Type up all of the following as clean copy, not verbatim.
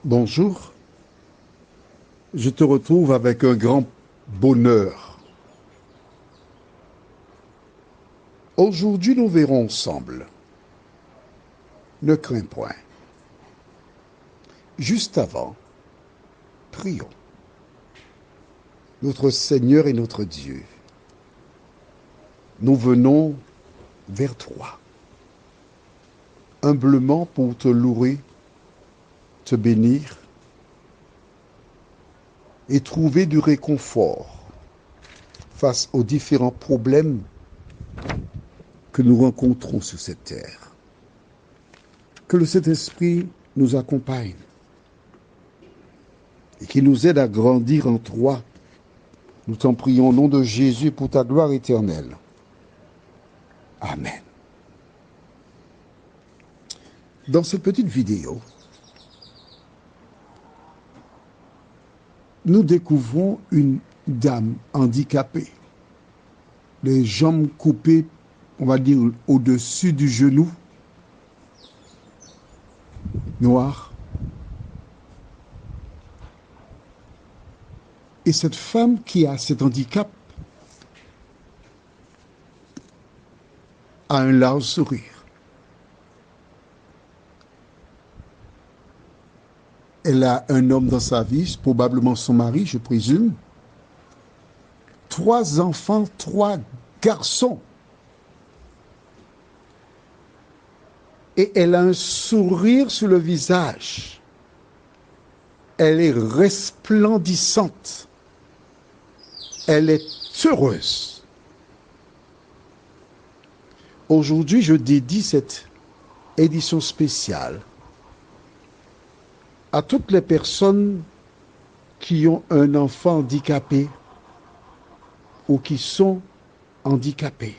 Bonjour, je te retrouve avec un grand bonheur. Aujourd'hui, nous verrons ensemble. Ne crains point. Juste avant, prions. Notre Seigneur et notre Dieu, nous venons vers toi, humblement pour te louer, te bénir et trouver du réconfort face aux différents problèmes que nous rencontrons sur cette terre. Que le Saint-Esprit nous accompagne et qu'il nous aide à grandir en toi. Nous t'en prions au nom de Jésus pour ta gloire éternelle. Amen. Dans cette petite vidéo, nous découvrons une dame handicapée, les jambes coupées, on va dire, au-dessus du genou, noire. Et cette femme qui a cet handicap a un large sourire. Elle a un homme dans sa vie, probablement son mari, je présume. 3 enfants, 3 garçons. Et elle a un sourire sur le visage. Elle est resplendissante. Elle est heureuse. Aujourd'hui, je dédie cette édition spéciale à toutes les personnes qui ont un enfant handicapé ou qui sont handicapés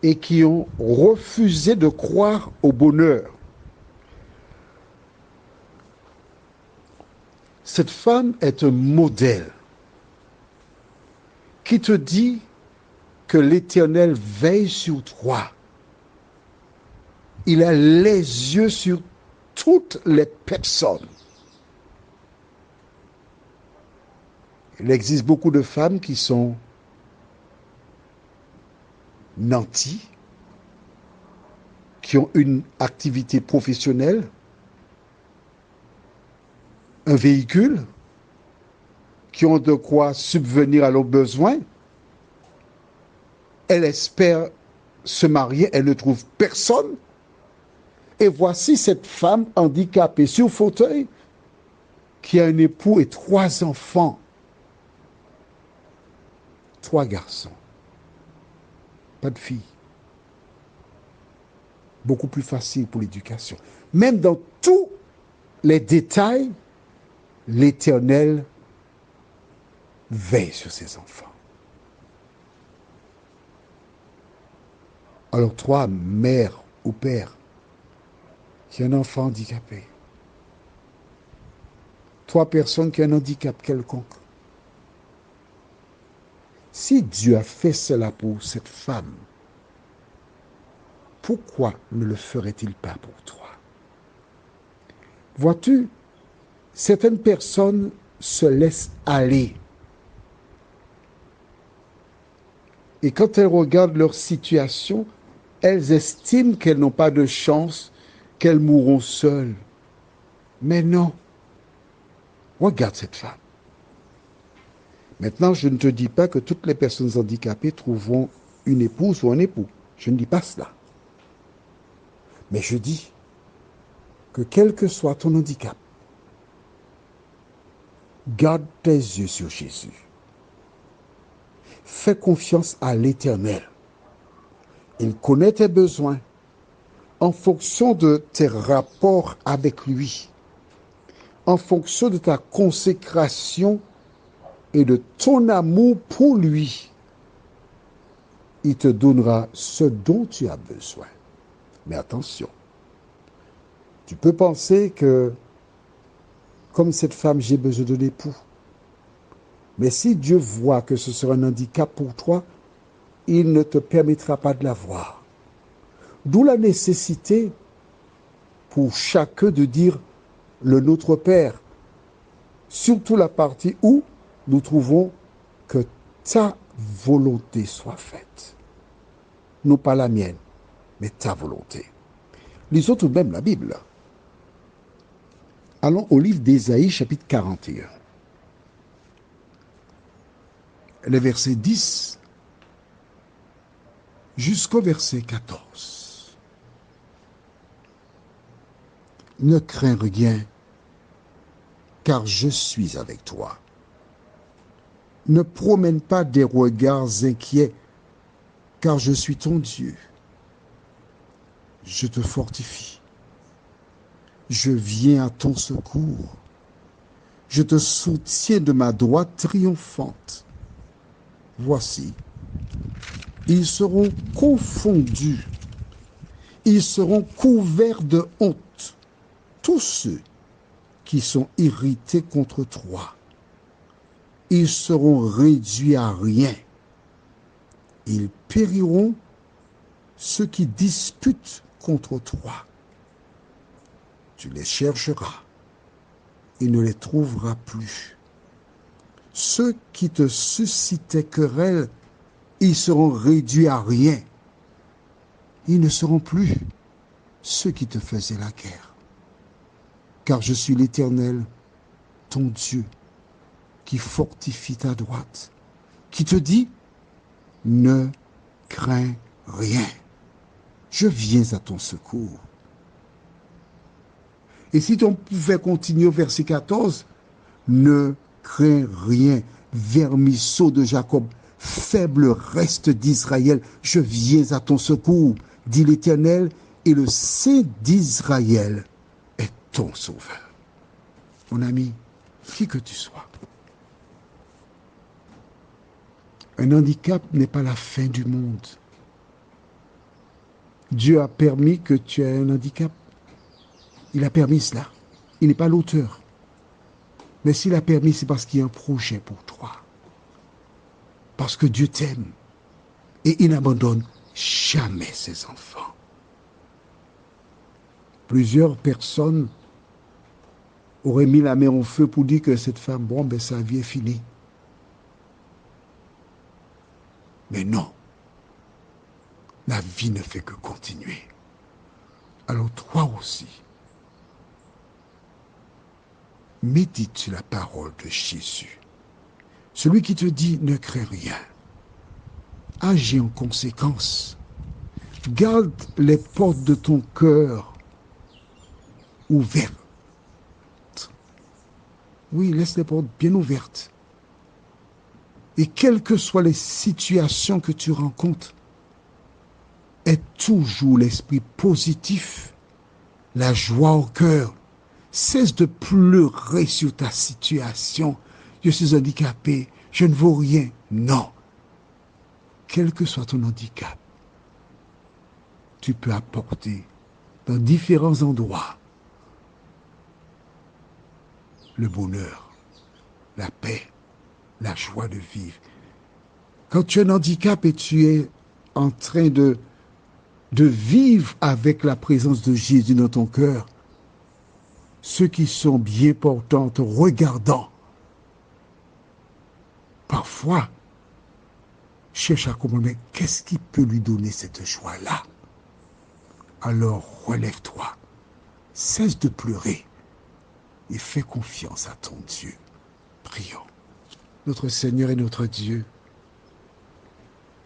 et qui ont refusé de croire au bonheur. Cette femme est un modèle qui te dit que l'Éternel veille sur toi. Il a les yeux sur toutes les personnes. Il existe beaucoup de femmes qui sont nanties, qui ont une activité professionnelle, un véhicule, qui ont de quoi subvenir à leurs besoins. Elle espère se marier, elle ne trouve personne. Et voici cette femme handicapée sur fauteuil qui a un époux et 3 enfants. 3 garçons. Pas de filles. Beaucoup plus facile pour l'éducation. Même dans tous les détails, l'Éternel veille sur ses enfants. Alors toi, mère ou père, qui a un enfant handicapé, 3 personnes qui ont un handicap quelconque, si Dieu a fait cela pour cette femme, pourquoi ne le ferait-il pas pour toi? Vois-tu, certaines personnes se laissent aller. Et quand elles regardent leur situation, elles estiment qu'elles n'ont pas de chance, qu'elles mourront seules. Mais non. Regarde cette femme. Maintenant, je ne te dis pas que toutes les personnes handicapées trouveront une épouse ou un époux. Je ne dis pas cela. Mais je dis que quel que soit ton handicap, garde tes yeux sur Jésus. Fais confiance à l'Éternel. Il connaît tes besoins en fonction de tes rapports avec lui, en fonction de ta consécration et de ton amour pour lui. Il te donnera ce dont tu as besoin. Mais attention, tu peux penser que, comme cette femme, j'ai besoin d'un époux. Mais si Dieu voit que ce sera un handicap pour toi, il ne te permettra pas de l'avoir. D'où la nécessité pour chacun de dire le Notre Père. Surtout la partie où nous trouvons que ta volonté soit faite. Non pas la mienne, mais ta volonté. Lisons tout de même la Bible. Allons au livre d'Ésaïe, chapitre 41. Les versets 10 jusqu'au verset 14. Ne crains rien, car je suis avec toi. Ne promène pas des regards inquiets, car je suis ton Dieu. Je te fortifie. Je viens à ton secours. Je te soutiens de ma droite triomphante. Voici, ils seront confondus. Ils seront couverts de honte, tous ceux qui sont irrités contre toi. Ils seront réduits à rien. Ils périront ceux qui disputent contre toi. Tu les chercheras et ne les trouveras plus. Ceux qui te suscitaient querelle, ils seront réduits à rien. Ils ne seront plus ceux qui te faisaient la guerre. Car je suis l'Éternel, ton Dieu, qui fortifie ta droite, qui te dit, ne crains rien. Je viens à ton secours. Et si on pouvait continuer au verset 14, ne crains rien, vermisseau de Jacob, faible reste d'Israël, je viens à ton secours, dit l'Éternel, et le Saint d'Israël est ton sauveur. Mon ami, qui que tu sois, un handicap n'est pas la fin du monde. Dieu a permis que tu aies un handicap. Il a permis cela. Il n'est pas l'auteur. Mais s'il a permis, c'est parce qu'il y a un projet pour toi. Parce que Dieu t'aime. Et il n'abandonne jamais ses enfants. Plusieurs personnes auraient mis la main au feu pour dire que cette femme, bon, ben sa vie est finie. Mais non. La vie ne fait que continuer. Alors toi aussi, médite sur la parole de Jésus. Celui qui te dit ne crains rien. Agis en conséquence. Garde les portes de ton cœur ouvertes. Oui, laisse les portes bien ouvertes. Et quelles que soient les situations que tu rencontres, aie toujours l'esprit positif, la joie au cœur. Cesse de pleurer sur ta situation. Je suis handicapé, je ne vaux rien. Non. Quel que soit ton handicap, tu peux apporter dans différents endroits le bonheur, la paix, la joie de vivre. Quand tu as un handicap et tu es en train de vivre avec la présence de Jésus dans ton cœur, ceux qui sont bien portants te regardant, parfois, cherchent à comprendre, mais qu'est-ce qui peut lui donner cette joie-là? Alors relève-toi, cesse de pleurer et fais confiance à ton Dieu. Prions. Notre Seigneur et notre Dieu,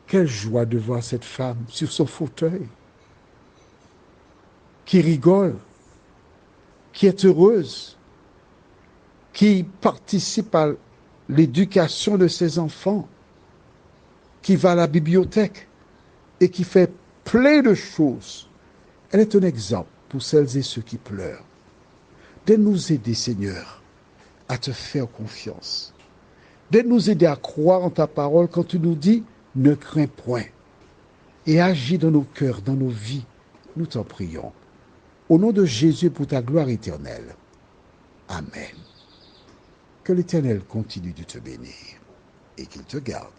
quelle joie de voir cette femme sur son fauteuil, qui rigole, qui est heureuse, qui participe à l'éducation de ses enfants, qui va à la bibliothèque et qui fait plein de choses. Elle est un exemple pour celles et ceux qui pleurent. De nous aider, Seigneur, à te faire confiance. De nous aider à croire en ta parole quand tu nous dis « ne crains point » et agis dans nos cœurs, dans nos vies. Nous t'en prions. Au nom de Jésus pour ta gloire éternelle. Amen. Que l'Éternel continue de te bénir et qu'il te garde.